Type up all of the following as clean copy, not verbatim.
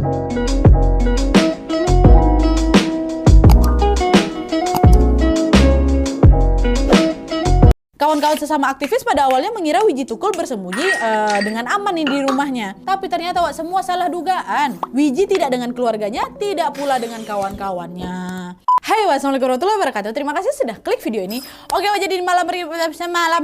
Kawan-kawan sesama aktivis pada awalnya mengira Wiji Tukul bersembunyi dengan aman nih di rumahnya. Tapi ternyata Wak, semua salah dugaan. Wiji tidak dengan keluarganya, tidak pula dengan kawan-kawannya. Hai, wassalamualaikum warahmatullahi wabarakatuh. Terima kasih sudah klik video ini. Oke, jadi di malam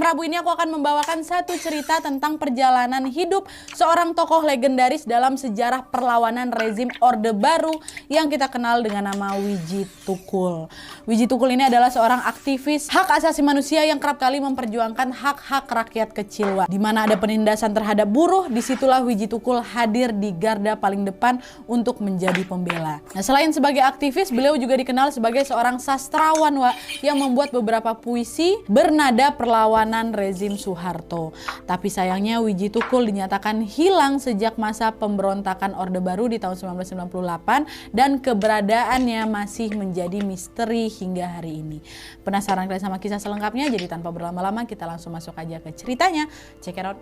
Rabu ini aku akan membawakan satu cerita tentang perjalanan hidup seorang tokoh legendaris dalam sejarah perlawanan rezim Orde Baru yang kita kenal dengan nama Wiji Tukul. Wiji Tukul ini adalah seorang aktivis hak asasi manusia yang kerap kali memperjuangkan hak-hak rakyat kecil. Di mana ada penindasan terhadap buruh, disitulah Wiji Tukul hadir di garda paling depan untuk menjadi pembela. Nah, selain sebagai aktivis, beliau juga dikenal sebagai seorang sastrawan yang membuat beberapa puisi bernada perlawanan rezim Soeharto. Tapi sayangnya Wiji Tukul dinyatakan hilang sejak masa pemberontakan Orde Baru di tahun 1998 dan keberadaannya masih menjadi misteri hingga hari ini. Penasaran kalian sama kisah selengkapnya? Jadi tanpa berlama-lama kita langsung masuk aja ke ceritanya. Check it out.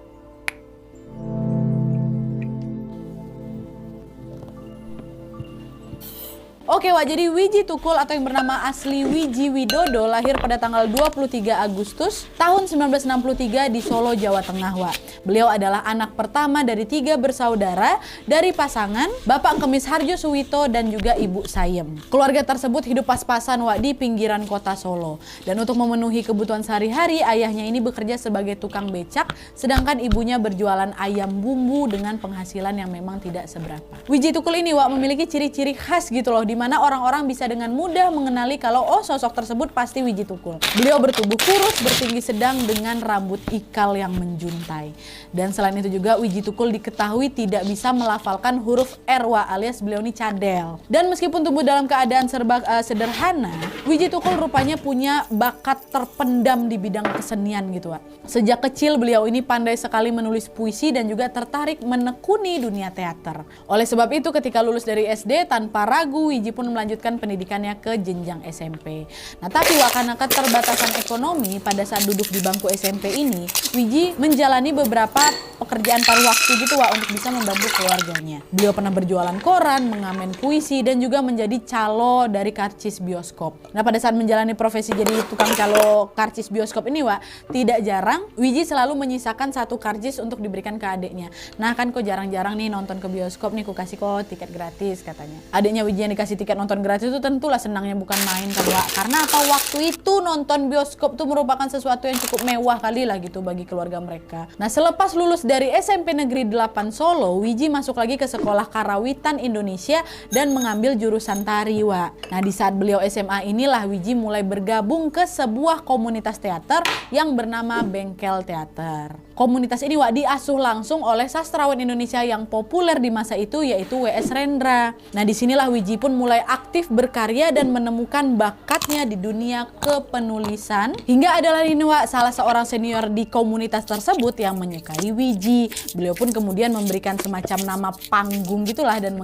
Oke, jadi Wiji Tukul atau yang bernama asli Wiji Widodo lahir pada tanggal 23 Agustus tahun 1963 di Solo, Jawa Tengah. Beliau adalah anak pertama dari 3 bersaudara dari pasangan Bapak Kemis Harjo Suwito dan juga Ibu Sayem. Keluarga tersebut hidup pas-pasan di pinggiran kota Solo. Dan untuk memenuhi kebutuhan sehari-hari, ayahnya ini bekerja sebagai tukang becak, sedangkan ibunya berjualan ayam bumbu dengan penghasilan yang memang tidak seberapa. Wiji Tukul ini memiliki ciri-ciri khas gitu loh, di mana orang-orang bisa dengan mudah mengenali kalau sosok tersebut pasti Wiji Tukul. Beliau bertubuh kurus, bertinggi sedang dengan rambut ikal yang menjuntai. Dan selain itu juga Wiji Tukul diketahui tidak bisa melafalkan huruf R alias beliau ini cadel. Dan meskipun tumbuh dalam keadaan serba sederhana, Wiji Tukul rupanya punya bakat terpendam di bidang kesenian gitu. Sejak kecil beliau ini pandai sekali menulis puisi dan juga tertarik menekuni dunia teater. Oleh sebab itu ketika lulus dari SD tanpa ragu Wiji pun melanjutkan pendidikannya ke jenjang SMP. Nah, tapi karena keterbatasan ekonomi pada saat duduk di bangku SMP ini, Wiji menjalani beberapa pekerjaan paruh waktu gitu untuk bisa membantu keluarganya. Beliau pernah berjualan koran, mengamen puisi, dan juga menjadi calo dari karcis bioskop. Nah, pada saat menjalani profesi jadi tukang calo karcis bioskop ini tidak jarang Wiji selalu menyisakan satu karcis untuk diberikan ke adiknya. Nah, kan kok jarang-jarang nih nonton ke bioskop nih, ku kasih kok tiket gratis katanya. Adiknya Wiji yang dikasih tiket nonton gratis itu tentulah senangnya bukan main kan, karena waktu itu nonton bioskop tuh merupakan sesuatu yang cukup mewah kali lah gitu bagi keluarga mereka. Nah, selepas lulus dari SMP Negeri 8 Solo, Wiji masuk lagi ke Sekolah Karawitan Indonesia dan mengambil jurusan tari. Nah, di saat beliau SMA inilah Wiji mulai bergabung ke sebuah komunitas teater yang bernama Bengkel Teater. Komunitas ini diasuh langsung oleh sastrawan Indonesia yang populer di masa itu yaitu W.S. Rendra. Nah, disinilah Wiji pun mulai aktif berkarya dan menemukan bakatnya di dunia kepenulisan. Hingga adalah ini salah seorang senior di komunitas tersebut yang menyukai Wiji. Beliau pun kemudian memberikan semacam nama panggung gitulah dan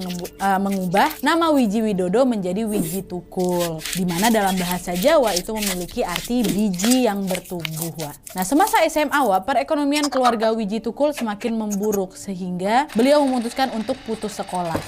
mengubah nama Wiji Widodo menjadi Wiji Tukul. Dimana dalam bahasa Jawa itu memiliki arti biji yang bertumbuh. Nah, semasa SMA perekonomian keluarga Wiji Tukul semakin memburuk sehingga beliau memutuskan untuk putus sekolah.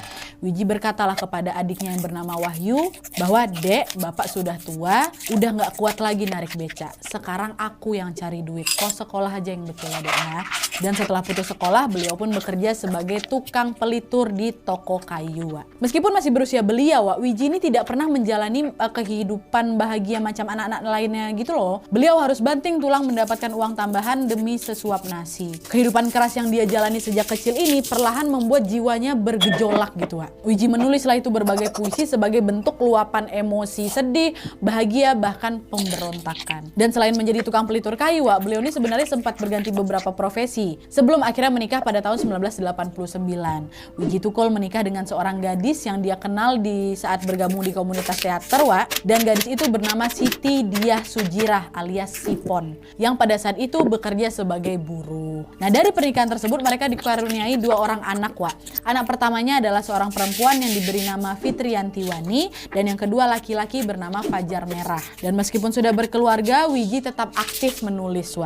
Wiji berkatalah kepada adiknya yang bernama Wahyu bahwa, "Dek, bapak sudah tua, udah nggak kuat lagi narik beca. Sekarang aku yang cari duit. Kau sekolah aja yang betul ya, Dek ya." Dan setelah putus sekolah, beliau pun bekerja sebagai tukang pelitur di toko kayu. Meskipun masih berusia belia, Wiji ini tidak pernah menjalani kehidupan bahagia macam anak-anak lainnya gitu loh. Beliau harus banting tulang mendapatkan uang tambahan demi sesuap nasi. Kehidupan keras yang dia jalani sejak kecil ini perlahan membuat jiwanya bergejolak gitu. Wiji menulislah itu berbagai puisi sebagai bentuk luapan emosi sedih, bahagia, bahkan pemberontakan. Dan selain menjadi tukang pelitur kayu, beliau ini sebenarnya sempat berganti beberapa profesi sebelum akhirnya menikah pada tahun 1989. Wiji Tukul menikah dengan seorang gadis yang dia kenal di saat bergabung di komunitas teater, dan gadis itu bernama Siti Diah Sujirah alias Sipon, yang pada saat itu bekerja sebagai buruh. Nah, dari pernikahan tersebut mereka dikaruniai 2 orang anak. Anak pertamanya adalah seorang perempuan yang diberi nama Fitriyanti Wani dan yang kedua laki-laki bernama Fajar Merah. Dan meskipun sudah berkeluarga, Wiji tetap aktif menulis.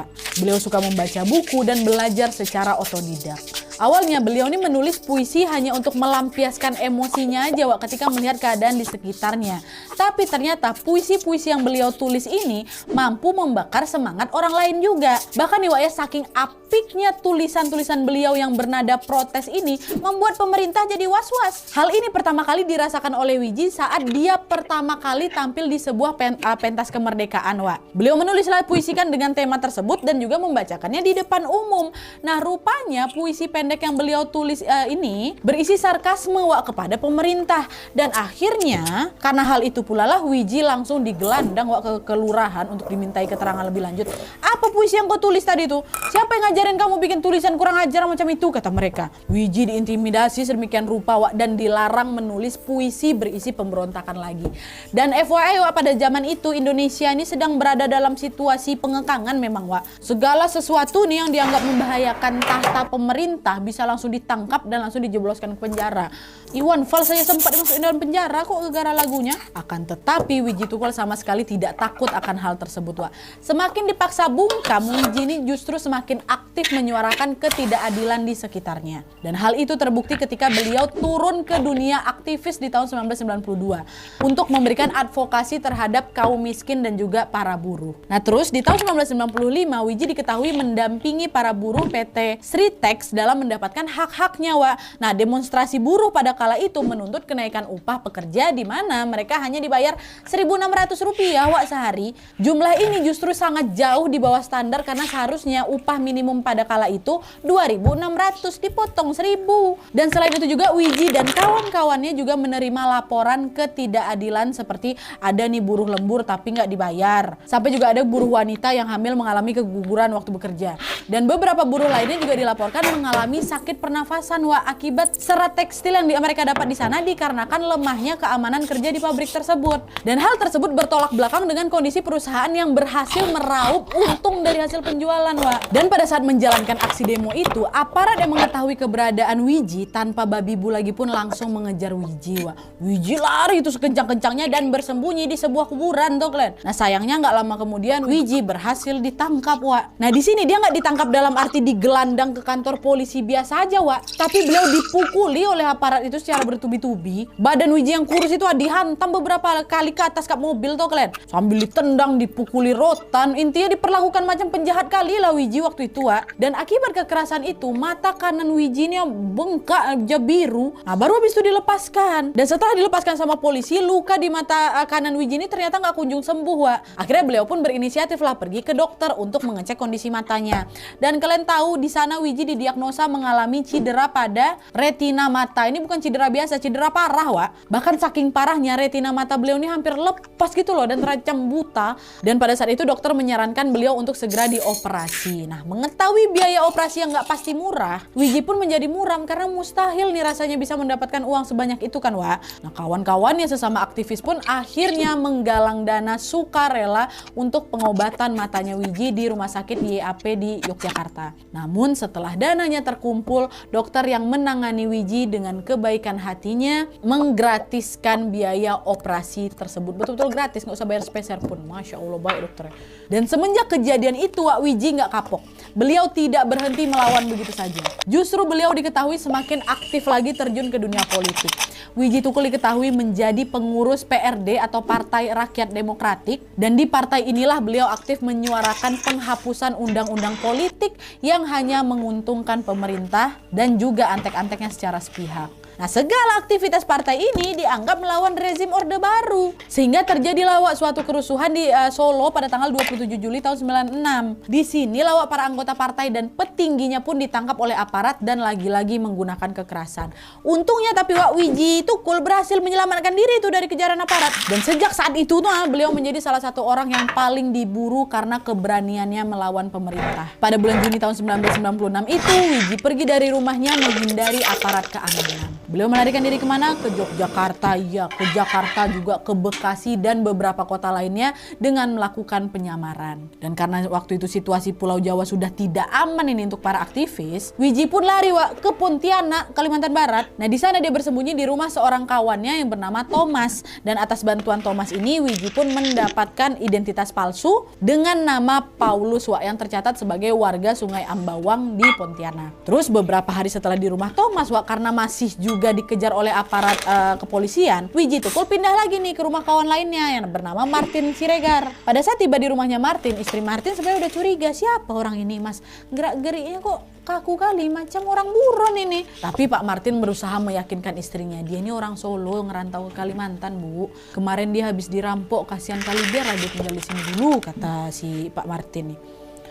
Beliau suka membaca buku dan belajar secara otodidak. Awalnya beliau ini menulis puisi hanya untuk melampiaskan emosinya aja Wak ketika melihat keadaan di sekitarnya. Tapi ternyata puisi-puisi yang beliau tulis ini mampu membakar semangat orang lain juga. Bahkan nih Wak ya, saking apiknya tulisan-tulisan beliau yang bernada protes ini membuat pemerintah jadi was-was. Hal ini pertama kali dirasakan oleh Widji saat dia pertama kali tampil di sebuah pentas kemerdekaan Wak. Beliau menulislah puisi kan dengan tema tersebut dan juga membacakannya di depan umum. Nah rupanya puisi pendek yang beliau tulis ini berisi sarkasme Wak kepada pemerintah. Dan akhirnya karena hal itu pula lah Widji langsung digelandang Wak ke kelurahan untuk dimintai keterangan lebih lanjut. Apa puisi yang kau tulis tadi tuh? Siapa yang ngajarin kamu bikin tulisan kurang ajar macam itu? Kata mereka. Widji diintimidasi sedemikian rupa Wak dan dilarang menulis puisi berisi pemberontakan lagi. Dan FYI Wak, pada zaman itu Indonesia ini sedang berada dalam situasi pengekangan memang Wak. Segala sesuatu nih yang dianggap membahayakan tahta pemerintah bisa langsung ditangkap dan langsung dijebloskan ke penjara. Iwan Fals saja sempat dimasukin dalam penjara kok gara-gara lagunya. Akan tetapi Widji Tukulal sama sekali tidak takut akan hal tersebut Wak. Semakin dipaksa bungkam, Widji ini justru semakin aktif menyuarakan ketidakadilan di sekitarnya. Dan hal itu terbukti ketika beliau turun ke dunia aktivis di tahun 1992 untuk memberikan advokasi terhadap kaum miskin dan juga para buruh. Nah terus di tahun 1995 Widji diketahui mendampingi para buruh PT Sritex dalam mendapatkan hak-haknya Wak. Nah demonstrasi buruh pada kala itu menuntut kenaikan upah pekerja di mana mereka hanya dibayar Rp1.600 Wak sehari. Jumlah ini justru sangat jauh di bawah standar karena seharusnya upah minimum pada kala itu Rp2.600 dipotong Rp1.000. Dan selain itu juga Widji dan kawan-kawannya juga menerima laporan ketidakadilan seperti ada nih buruh lembur tapi nggak dibayar. Sampai juga ada buruh wanita yang hamil mengalami keguguran waktu bekerja. Dan beberapa buruh lainnya juga dilaporkan mengalami sakit pernafasan Wak akibat serat tekstil yang mereka dapat di sana dikarenakan lemahnya keamanan kerja di pabrik tersebut. Dan hal tersebut bertolak belakang dengan kondisi perusahaan yang berhasil meraup untung dari hasil penjualan Wak. Dan pada saat menjalankan aksi demo itu, aparat yang mengetahui keberadaan Widji tanpa babi bu lagi pun langsung mengejar Widji Wak. Widji lari itu sekencang-kencangnya dan bersembunyi di sebuah kuburan tuh kalian. Nah sayangnya nggak lama kemudian Widji berhasil ditangkap Wak. Nah di sini dia nggak ditangkap dalam arti digelandang ke kantor polisi biasa aja Wak, tapi beliau dipukuli oleh aparat itu secara bertubi-tubi. Badan Widji yang kurus itu dihantam beberapa kali ke atas kap mobil tuh kalian, sambil ditendang, dipukuli rotan, intinya diperlakukan macam penjahat kali lah Widji waktu itu Wak. Dan akibat kekerasan itu mata kanan Widji ini bengkak aja biru. Nah baru habis itu dilepaskan. Dan setelah dilepaskan sama polisi, luka di mata kanan Widji ini ternyata nggak kunjung sembuh Wak. Akhirnya beliau pun berinisiatif lah pergi ke dokter untuk mengecek kondisi matanya. Dan kalian tahu di sana Widji didiagnosa mengalami cedera pada retina mata. Ini bukan cedera biasa, cedera parah Wak. Bahkan saking parahnya retina mata beliau ini hampir lepas gitu loh dan terancam buta. Dan pada saat itu dokter menyarankan beliau untuk segera dioperasi. Nah mengetahui biaya operasi yang nggak pasti murah, Widji pun menjadi muram karena mustahil nih rasanya bisa mendapatkan uang sebanyak itu kan Wak. Nah kawan-kawannya sesama aktivis pun akhirnya menggalang dana sukarela untuk pengobatan matanya Widji di rumah sakit YAP di Yogyakarta. Namun setelah dananya terkumpul, dokter yang menangani Widji dengan kebaikan hatinya menggratiskan biaya operasi tersebut. Betul-betul gratis, nggak usah bayar sepeser pun. Masya Allah baik dokternya. Dan semenjak kejadian itu Wak, Widji nggak kapok. Beliau tidak berhenti melawan begitu saja. Justru beliau diketahui semakin aktif lagi terjun ke dunia politik. Widji Tukulal diketahui menjadi pengurus PRD atau Partai Rakyat Demokratik, dan di partai inilah beliau aktif menyuarakan penghapusan undang-undang politik yang hanya menguntungkan pemerintah dan juga antek-anteknya secara sepihak. Nah, segala aktivitas partai ini dianggap melawan rezim Orde Baru. Sehingga terjadilah Wak suatu kerusuhan di Solo pada tanggal 27 Juli tahun 96. Di sini Wak para anggota partai dan petingginya pun ditangkap oleh aparat dan lagi-lagi menggunakan kekerasan. Untungnya tapi Wak Widji Tukulal berhasil menyelamatkan diri itu dari kejaran aparat. Dan sejak saat itu beliau menjadi salah satu orang yang paling diburu karena keberaniannya melawan pemerintah. Pada bulan Juni tahun 1996 itu Widji pergi dari rumahnya menghindari aparat keamanan. Beliau melarikan diri kemana? Ke Yogyakarta, ya ke Jakarta juga, ke Bekasi dan beberapa kota lainnya dengan melakukan penyamaran. Dan karena waktu itu situasi Pulau Jawa sudah tidak aman ini untuk para aktivis, Wiji pun lari ke Pontianak, Kalimantan Barat. Nah di sana dia bersembunyi di rumah seorang kawannya yang bernama Thomas. Dan atas bantuan Thomas ini, Wiji pun mendapatkan identitas palsu dengan nama Paulus yang tercatat sebagai warga Sungai Ambawang di Pontianak. Terus beberapa hari setelah di rumah Thomas karena masih juga dikejar oleh aparat kepolisian, Wiji Tukul pindah lagi nih ke rumah kawan lainnya yang bernama Martin Siregar. Pada saat tiba di rumahnya Martin, istri Martin sebenarnya udah curiga, siapa orang ini mas, gerak-geriknya kok kaku kali macam orang buron ini. Tapi Pak Martin berusaha meyakinkan istrinya, dia ini orang Solo ngerantau ke Kalimantan bu, kemarin dia habis dirampok, kasihan kali biar dia tinggal di sini dulu, kata si Pak Martin nih.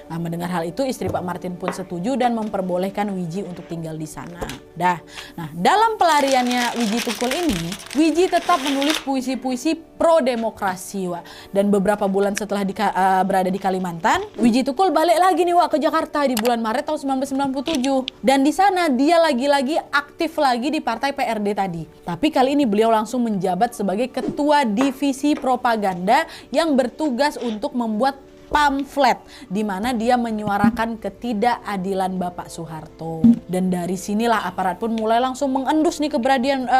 Nah, mendengar hal itu, istri Pak Martin pun setuju dan memperbolehkan Wiji untuk tinggal di sana. Nah, dalam pelariannya Wiji Tukul ini, Wiji tetap menulis puisi-puisi pro-demokrasi, Dan beberapa bulan setelah berada di Kalimantan, Wiji Tukul balik lagi nih, ke Jakarta di bulan Maret tahun 1997. Dan di sana dia lagi-lagi aktif lagi di Partai PRD tadi. Tapi kali ini beliau langsung menjabat sebagai Ketua Divisi Propaganda yang bertugas untuk membuat pamflet di mana dia menyuarakan ketidakadilan Bapak Soeharto. Dan dari sinilah aparat pun mulai langsung mengendus nih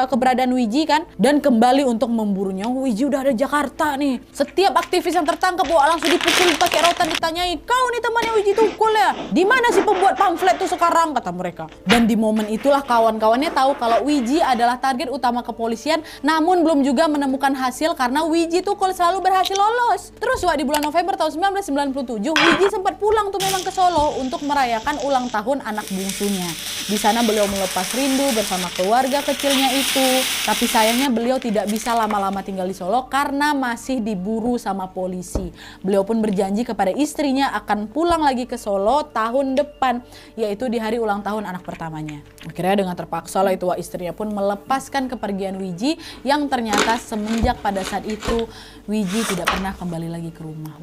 keberadaan Wiji kan, dan kembali untuk memburunya. Wiji udah ada Jakarta nih. Setiap aktivis yang tertangkap langsung dipukul pakai rotan, ditanyai, "Kau nih temannya Wiji Tukul ya? Di mana sih pembuat pamflet tuh sekarang?" kata mereka. Dan di momen itulah kawan-kawannya tahu kalau Wiji adalah target utama kepolisian, namun belum juga menemukan hasil karena Wiji Tukul selalu berhasil lolos. Terus di bulan November tahun 1997, Wiji sempat pulang tuh memang ke Solo untuk merayakan ulang tahun anak bungsunya. Di sana beliau melepas rindu bersama keluarga kecilnya itu. Tapi sayangnya beliau tidak bisa lama-lama tinggal di Solo karena masih diburu sama polisi. Beliau pun berjanji kepada istrinya akan pulang lagi ke Solo tahun depan, yaitu di hari ulang tahun anak pertamanya. Akhirnya dengan terpaksa lah itu istrinya pun melepaskan kepergian Wiji, yang ternyata semenjak pada saat itu Wiji tidak pernah kembali lagi ke rumah.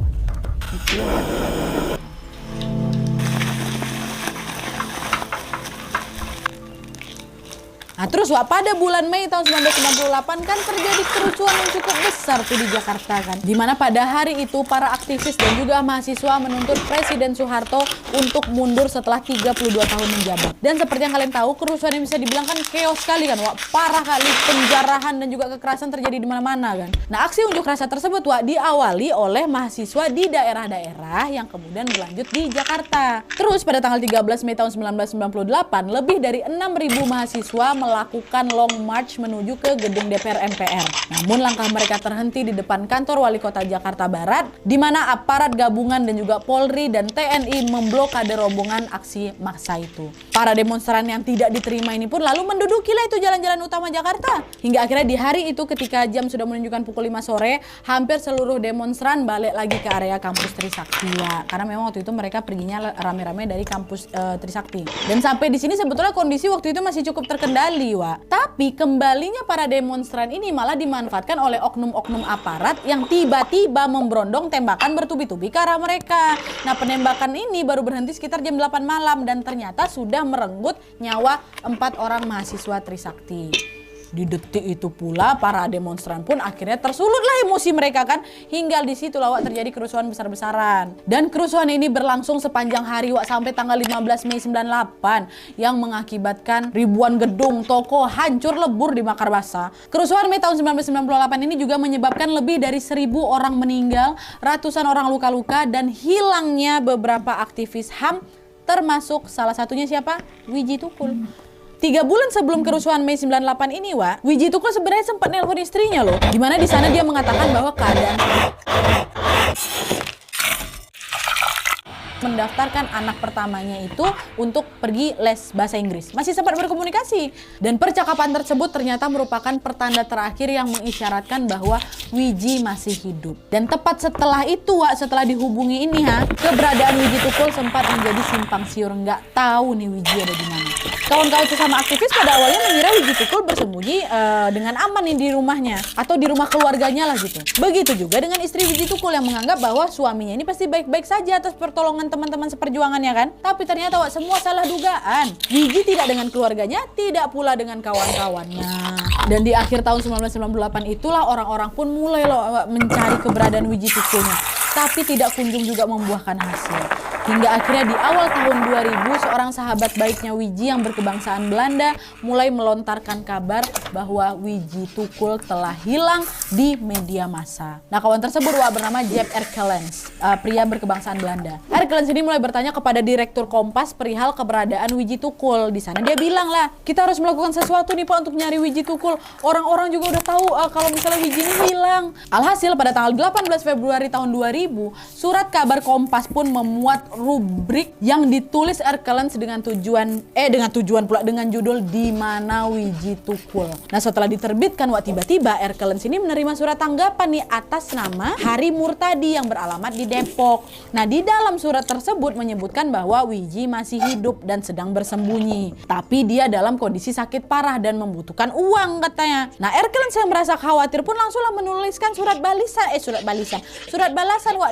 Nah terus pada bulan Mei tahun 1998 kan terjadi kerusuhan yang cukup besar tuh di Jakarta kan. Dimana pada hari itu para aktivis dan juga mahasiswa menuntut Presiden Soeharto untuk mundur setelah 32 tahun menjabat. Dan seperti yang kalian tahu, kerusuhan yang bisa dibilang kan chaos sekali kan, parah kali, penjarahan dan juga kekerasan terjadi di mana-mana kan. Nah aksi unjuk rasa tersebut diawali oleh mahasiswa di daerah-daerah yang kemudian berlanjut di Jakarta. Terus pada tanggal 13 Mei tahun 1998, lebih dari 6.000 mahasiswa melakukan long march menuju ke gedung DPR MPR. Namun langkah mereka terhenti di depan kantor Wali Kota Jakarta Barat, di mana aparat gabungan dan juga Polri dan TNI memblokade rombongan aksi massa itu. Para demonstran yang tidak diterima ini pun lalu mendudukilah itu jalan-jalan utama Jakarta. Hingga akhirnya di hari itu ketika jam sudah menunjukkan pukul 5 sore, hampir seluruh demonstran balik lagi ke area kampus Trisakti karena memang waktu itu mereka perginya rame-rame dari kampus Trisakti. Dan sampai di sini sebetulnya kondisi waktu itu masih cukup terkendali. Tapi kembalinya para demonstran ini malah dimanfaatkan oleh oknum-oknum aparat yang tiba-tiba memberondong tembakan bertubi-tubi ke arah mereka. Nah penembakan ini baru berhenti sekitar jam 8 malam dan ternyata sudah merenggut nyawa 4 orang mahasiswa Trisakti. Di detik itu pula para demonstran pun akhirnya tersulutlah emosi mereka kan, hingga di situ terjadi kerusuhan besar-besaran. Dan kerusuhan ini berlangsung sepanjang hari sampai tanggal 15 Mei 98 yang mengakibatkan ribuan gedung, toko hancur lebur dibakar basah. Kerusuhan Mei tahun 1998 ini juga menyebabkan lebih dari 1.000 orang meninggal, ratusan orang luka-luka dan hilangnya beberapa aktivis HAM, termasuk salah satunya siapa? Wiji Tukul. 3 bulan sebelum kerusuhan Mei 98 ini, Wiji Tukul sebenarnya sempat nelpon istrinya loh. Dimana di sana dia mengatakan bahwa keadaan mendaftarkan anak pertamanya itu untuk pergi les bahasa Inggris. Masih sempat berkomunikasi. Dan percakapan tersebut ternyata merupakan pertanda terakhir yang mengisyaratkan bahwa Wiji masih hidup. Dan tepat setelah itu, setelah dihubungi ini, keberadaan Wiji Tukul sempat menjadi simpang siur. Nggak tahu nih Wiji ada di mana. Kawan-kawan sesama aktivis pada awalnya mengira Wiji Tukul bersembunyi dengan aman nih di rumahnya atau di rumah keluarganya lah gitu. Begitu juga dengan istri Wiji Tukul yang menganggap bahwa suaminya ini pasti baik-baik saja atas pertolongan teman-teman seperjuangannya kan. Tapi ternyata Wak, semua salah dugaan. Wiji tidak dengan keluarganya, tidak pula dengan kawan-kawannya. Dan di akhir tahun 1998 itulah orang-orang pun mulai loh mencari keberadaan Wiji Tukulnya. Tapi tidak kunjung juga membuahkan hasil. Hingga akhirnya di awal tahun 2000, seorang sahabat baiknya Wiji yang berkebangsaan Belanda mulai melontarkan kabar bahwa Wiji Tukul telah hilang di media massa. Nah, kawan tersebut bernama Jep Erkelens, pria berkebangsaan Belanda. Erkelens ini mulai bertanya kepada direktur Kompas perihal keberadaan Wiji Tukul. Di sana dia bilang lah, kita harus melakukan sesuatu nih Pak untuk nyari Wiji Tukul. Orang-orang juga udah tahu kalau misalnya Wiji ini hilang. Alhasil pada tanggal 18 Februari tahun 2000, surat kabar Kompas pun memuat rubrik yang ditulis Erkelens dengan judul Di Mana Wiji Tukul. Nah, setelah diterbitkan tiba-tiba Erkelens ini menerima surat tanggapan nih atas nama Hari Murtadi yang beralamat di Depok. Nah, di dalam surat tersebut menyebutkan bahwa Wiji masih hidup dan sedang bersembunyi. Tapi dia dalam kondisi sakit parah dan membutuhkan uang katanya. Nah, Erkelens yang merasa khawatir pun langsunglah menuliskan surat balasan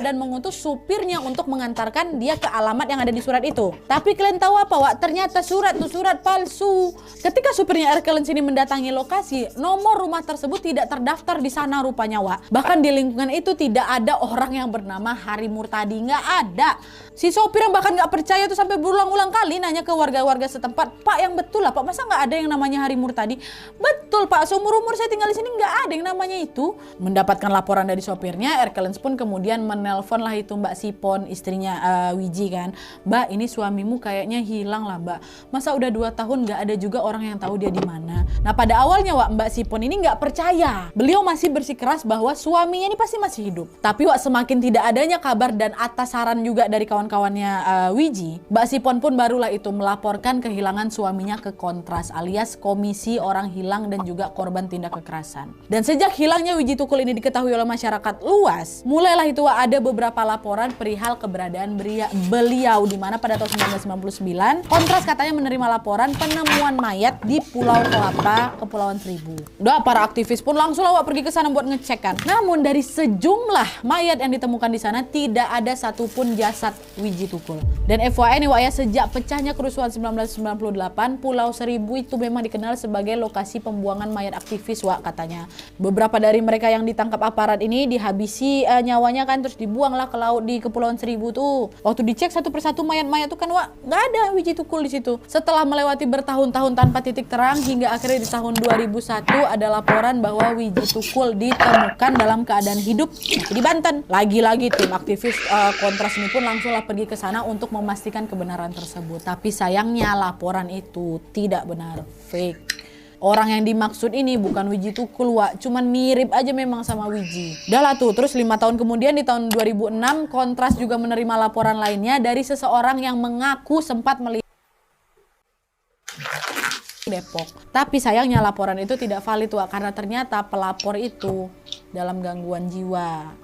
dan mengutus supirnya untuk mengantarkan dia ke alamat yang ada di surat itu. Tapi kalian tahu apa ternyata surat palsu. Ketika supirnya Erkelens ini mendatangi lokasi, nomor rumah tersebut tidak terdaftar di sana rupanya Bahkan di lingkungan itu tidak ada orang yang bernama Hari Murtadi, nggak ada. Si sopir yang bahkan nggak percaya tuh sampai berulang-ulang kali nanya ke warga-warga setempat, Pak yang betul lah Pak, masa nggak ada yang namanya Hari Murtadi? Betul Pak, seumur-umur saya tinggal di sini nggak ada yang namanya itu. Mendapatkan laporan dari sopirnya, Erkelens pun kemudian menelpon lah itu Mbak Sipon, istrinya Wiji kan. Mbak, ini suamimu kayaknya hilang lah Mbak. Masa udah 2 tahun nggak ada juga orang yang tahu dia di mana. Nah, pada awalnya Mbak Sipon ini nggak percaya. Beliau masih bersikeras bahwa suaminya ini pasti masih hidup. Tapi semakin tidak adanya kabar dan atas saran juga dari kawan-kawannya Wiji, Mbak Sipon pun barulah itu melaporkan kehilangan suaminya ke Kontras alias Komisi Orang Hilang dan juga Korban Tindak Kekerasan. Dan sejak hilangnya Wiji Tukul ini diketahui oleh masyarakat luas, mulailah itu ada beberapa laporan perihal keberadaan beliau, di mana pada tahun 1999 Kontras katanya menerima laporan penemuan mayat di Pulau Kelapa, Kepulauan Seribu. Udah, para aktivis pun langsung pergi ke sana buat ngecek kan. Namun dari sejumlah mayat yang ditemukan di sana tidak ada satupun jasad Wiji Tukul. Dan FYI nih sejak pecahnya kerusuhan 1998, Pulau Seribu itu memang dikenal sebagai lokasi pembuangan mayat aktivis katanya. Beberapa dari mereka yang ditangkap aparat ini dihabisi nyawanya kan, terus dibuanglah ke laut di Kepulauan Seribu tuh. Waktu dicek satu persatu mayat-mayat tuh kan nggak ada Wiji Tukul di situ. Setelah melewati bertahun-tahun tanpa titik terang, hingga akhirnya di tahun 2001 ada laporan bahwa Wiji Tukul ditemukan dalam keadaan hidup di Banten. Lagi-lagi tim aktivis Kontras ini pun langsunglah pergi ke sana untuk memastikan kebenaran tersebut. Tapi sayangnya laporan itu tidak benar, fake. Orang yang dimaksud ini bukan Wiji Tukul cuman mirip aja memang sama Wiji. Udah lah tuh, terus 5 tahun kemudian di tahun 2006 Kontras juga menerima laporan lainnya dari seseorang yang mengaku sempat melihat Depok. Tapi sayangnya laporan itu tidak valid karena ternyata pelapor itu dalam gangguan jiwa.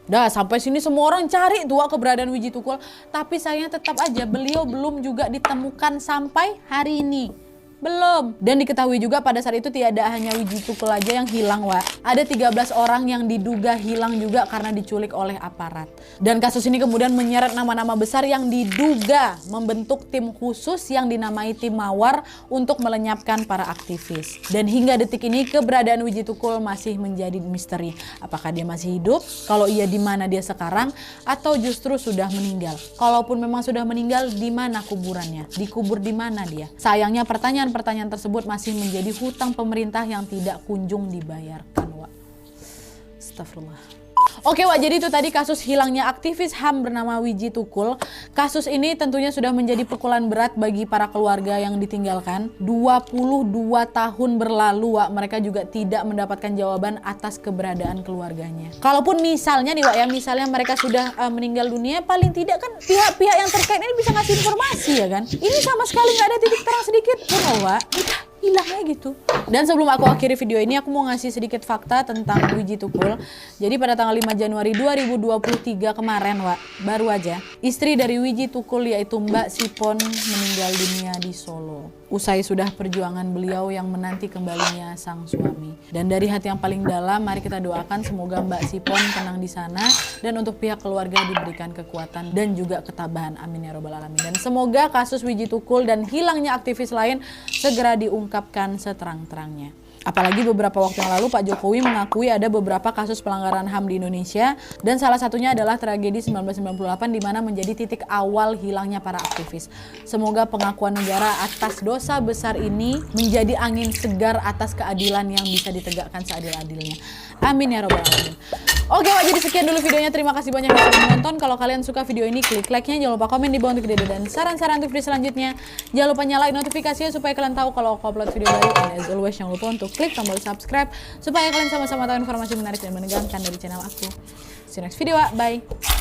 Dah sampai sini semua orang cari keberadaan Wiji Tukul, tapi sayangnya tetap aja beliau belum juga ditemukan sampai hari ini. Belum. Dan diketahui juga pada saat itu tidak hanya Wiji Tukul aja yang hilang ada 13 orang yang diduga hilang juga karena diculik oleh aparat. Dan kasus ini kemudian menyeret nama-nama besar yang diduga membentuk tim khusus yang dinamai tim Mawar untuk melenyapkan para aktivis. Dan hingga detik ini keberadaan Wiji Tukul masih menjadi misteri. Apakah dia masih hidup? Kalau iya, di mana dia sekarang? Atau justru sudah meninggal? Kalaupun memang sudah meninggal, di mana kuburannya? Dikubur di mana dia? Sayangnya pertanyaan tersebut masih menjadi hutang pemerintah yang tidak kunjung dibayarkan. Astagfirullah. Oke jadi itu tadi kasus hilangnya aktivis HAM bernama Wiji Tukul. Kasus ini tentunya sudah menjadi pukulan berat bagi para keluarga yang ditinggalkan. 22 tahun berlalu mereka juga tidak mendapatkan jawaban atas keberadaan keluarganya. Kalaupun misalnya misalnya mereka sudah meninggal dunia, paling tidak kan pihak-pihak yang terkait ini bisa ngasih informasi ya kan. Ini sama sekali nggak ada titik terang sedikit pun hilangnya gitu. Dan sebelum aku akhiri video ini, aku mau ngasih sedikit fakta tentang Wiji Tukul. Jadi pada tanggal 5 Januari 2023 kemarin baru aja istri dari Wiji Tukul yaitu Mbak Sipon meninggal dunia di Solo. usai sudah perjuangan beliau yang menanti kembalinya sang suami. Dan dari hati yang paling dalam, mari kita doakan semoga Mbak Sipon tenang di sana dan untuk pihak keluarga diberikan kekuatan dan juga ketabahan. Amin ya robbal alamin. Dan semoga kasus Widji Tukul dan hilangnya aktivis lain segera diungkapkan seterang-terangnya. Apalagi beberapa waktu yang lalu Pak Jokowi mengakui ada beberapa kasus pelanggaran HAM di Indonesia dan salah satunya adalah tragedi 1998 di mana menjadi titik awal hilangnya para aktivis. Semoga pengakuan negara atas dosa besar ini menjadi angin segar atas keadilan yang bisa ditegakkan seadil-adilnya. Amin ya robbal alamin. Oke Wak, jadi sekian dulu videonya. Terima kasih banyak yang sudah menonton. Kalau kalian suka video ini, klik like-nya. Jangan lupa komen di bawah untuk ide dan saran-saran untuk video selanjutnya. Jangan lupa nyalain notifikasinya supaya kalian tahu kalau aku upload video baru. And as always, jangan lupa untuk klik tombol subscribe supaya kalian sama-sama tahu informasi menarik dan menegangkan dari channel aku. See you next video, Wak. Bye.